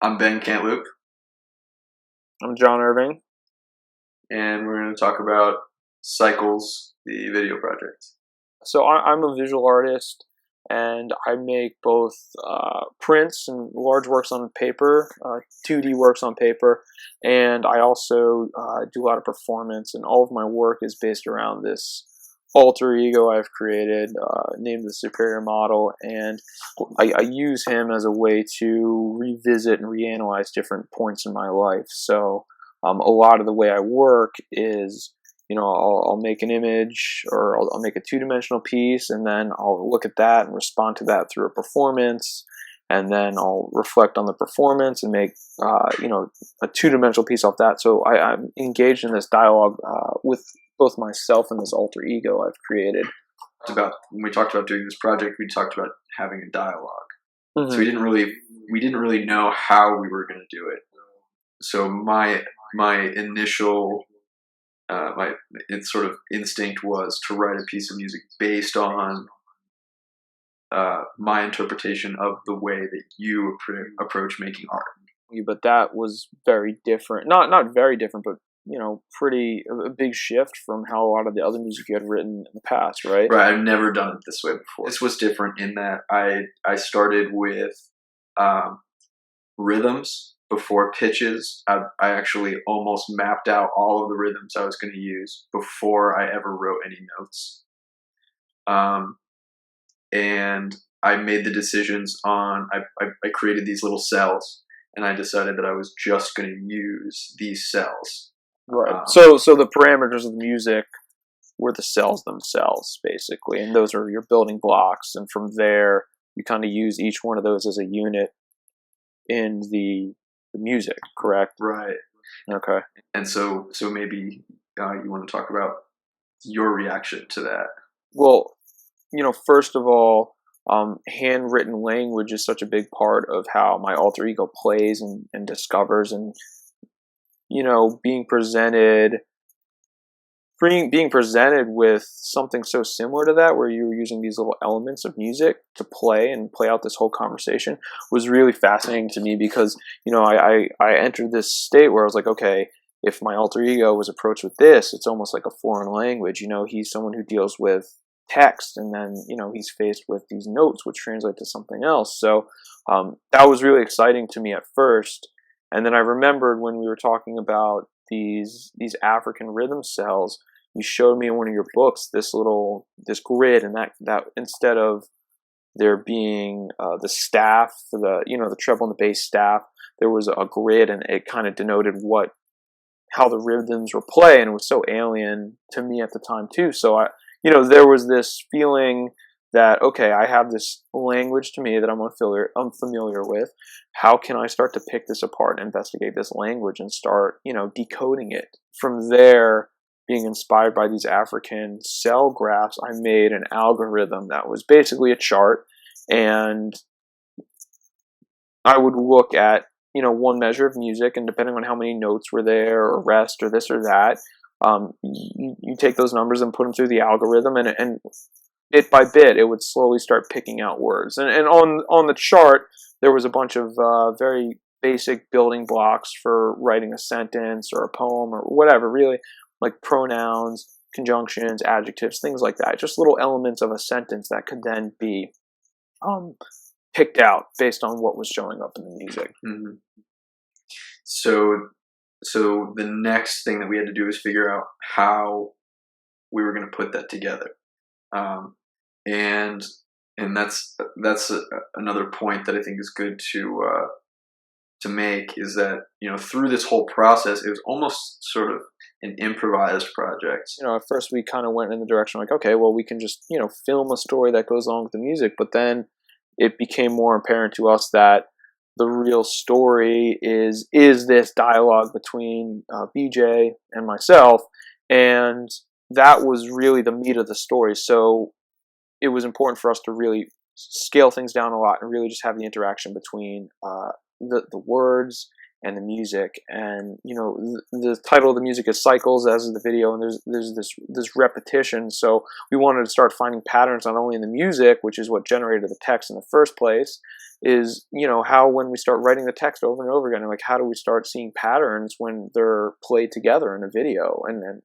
I'm Ben Cantlupe, I'm John Irving. and we're going to talk about Cycles, the video project. So I'm a visual artist, and I make both prints and large works on paper, 2D works on paper, and I also do a lot of performance. And all of my work is based around this alter ego I've created, named the Superior Model, and I use him as a way to revisit and reanalyze different points in my life. So a lot of the way I work is, I'll make an image, or I'll make a two-dimensional piece, and then I'll look at that and respond to that through a performance, and then I'll reflect on the performance and make a two-dimensional piece off that. So I'm engaged in this dialogue with both myself and this alter ego I've created. When we talked about doing this project, we talked about having a dialogue. Mm-hmm. So we didn't really know how we were going to do it. So my initial sort of instinct was to write a piece of music based on my interpretation of the way that you approach making art. But that was very different. Not very different, but pretty a big shift from how a lot of the other music you had written in the past, right? Right. I've never done it this way before. This was different in that I started with rhythms before pitches. I actually almost mapped out all of the rhythms I was going to use before I ever wrote any notes. And I made the decisions on, I created these little cells, and I decided that I was just going to use these cells. Right. So the parameters of the music were the cells themselves, basically, and those are your building blocks. And from there, you kind of use each one of those as a unit in the music, correct? Right. Okay. And so maybe you want to talk about your reaction to that. Well, first of all, handwritten language is such a big part of how my alter ego plays and discovers, and being presented with something so similar to that, where you were using these little elements of music to play out this whole conversation, was really fascinating to me, because I entered this state where I was like, okay, if my alter ego was approached with this, it's almost like a foreign language. He's someone who deals with text, and then he's faced with these notes which translate to something else. So that was really exciting to me at first. And then I remembered when we were talking about these African rhythm cells, you showed me in one of your books this grid, and that instead of there being the staff, the treble and the bass staff, there was a grid, and it kind of denoted how the rhythms were played, and it was so alien to me at the time too. So there was this feeling that, okay, I have this language to me that I'm unfamiliar with. How can I start to pick this apart and investigate this language and start, decoding it? From there, being inspired by these African cell graphs, I made an algorithm that was basically a chart, and I would look at, one measure of music, and depending on how many notes were there, or rest, or this or that, you take those numbers and put them through the algorithm, and bit by bit, it would slowly start picking out words. And on the chart, there was a bunch of very basic building blocks for writing a sentence or a poem or whatever, really, like pronouns, conjunctions, adjectives, things like that. Just little elements of a sentence that could then be picked out based on what was showing up in the music. Mm-hmm. So the next thing that we had to do was figure out how we were going to put that together. And that's another point that I think is good to make, is that through this whole process, it was almost sort of an improvised project. At first we kind of went in the direction like, okay, well, we can just film a story that goes along with the music, but then it became more apparent to us that the real story is this dialogue between BJ and myself, and that was really the meat of the story. So it was important for us to really scale things down a lot and really just have the interaction between the words and the music. And the title of the music is Cycles, as is the video, and there's this repetition. So we wanted to start finding patterns not only in the music, which is what generated the text in the first place, is how when we start writing the text over and over again, like how do we start seeing patterns when they're played together in a video, and then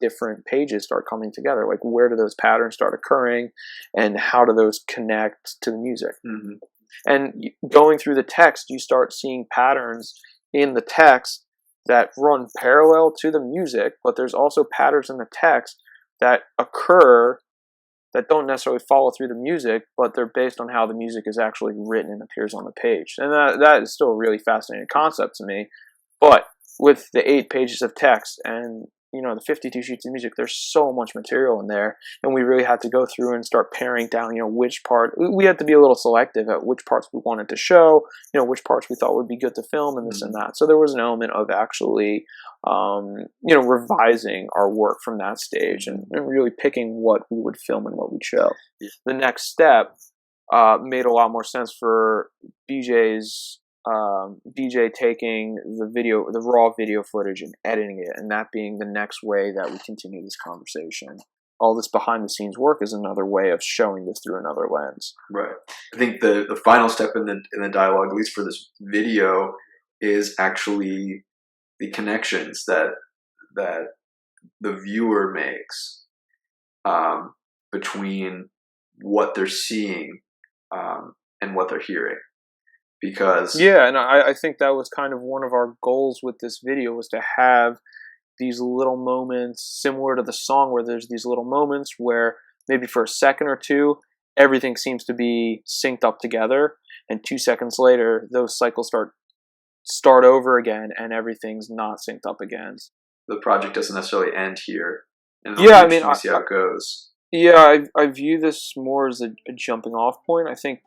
different pages start coming together, like where do those patterns start occurring and how do those connect to the music. Mm-hmm. And going through the text, you start seeing patterns in the text that run parallel to the music, but there's also patterns in the text that occur that don't necessarily follow through the music, but they're based on how the music is actually written and appears on the page. And that is still a really fascinating concept to me. But with the 8 pages of text and the 52 sheets of music, there's so much material in there, and we really had to go through and start paring down, which part, we had to be a little selective at which parts we wanted to show, which parts we thought would be good to film, and this and that. So there was an element of actually, revising our work from that stage, and really picking what we would film and what we'd show. Yeah. The next step made a lot more sense for BJ taking the raw video footage and editing it, and that being the next way that we continue this conversation. All this behind the scenes work is another way of showing this through another lens. Right. I think the final step in the dialogue, at least for this video, is actually the connections that the viewer makes between what they're seeing and what they're hearing. Because and I think that was kind of one of our goals with this video, was to have these little moments similar to the song, where there's these little moments where maybe for a second or two everything seems to be synced up together, and 2 seconds later those cycles start over again and everything's not synced up again. The project doesn't necessarily end here, and I mean, see how it goes. I view this more as a jumping off point. I think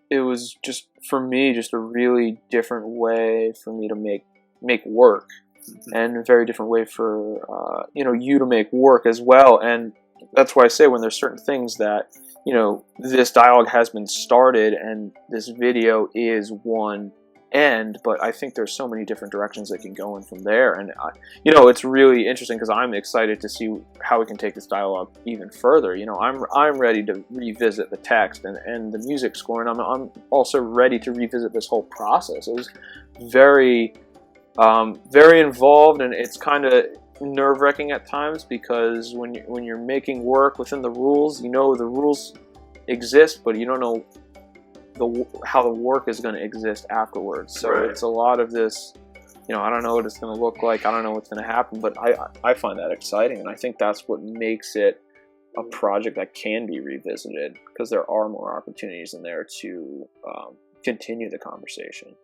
it was just, for me, just a really different way for me to make work, and a very different way for you to make work as well. And that's why I say, when there's certain things that this dialogue has been started and this video is one end, but I think there's so many different directions that can go in from there. And it's really interesting, because I'm excited to see how we can take this dialogue even further. I'm ready to revisit the text and the music score, and I'm also ready to revisit this whole process. It was very very involved, and it's kind of nerve-wracking at times, because when you're making work within the rules, the rules exist, but you don't know how the work is going to exist afterwards. So right. It's a lot of this, I don't know what it's going to look like, I don't know what's going to happen, but I find that exciting, and I think that's what makes it a project that can be revisited, because there are more opportunities in there to continue the conversation.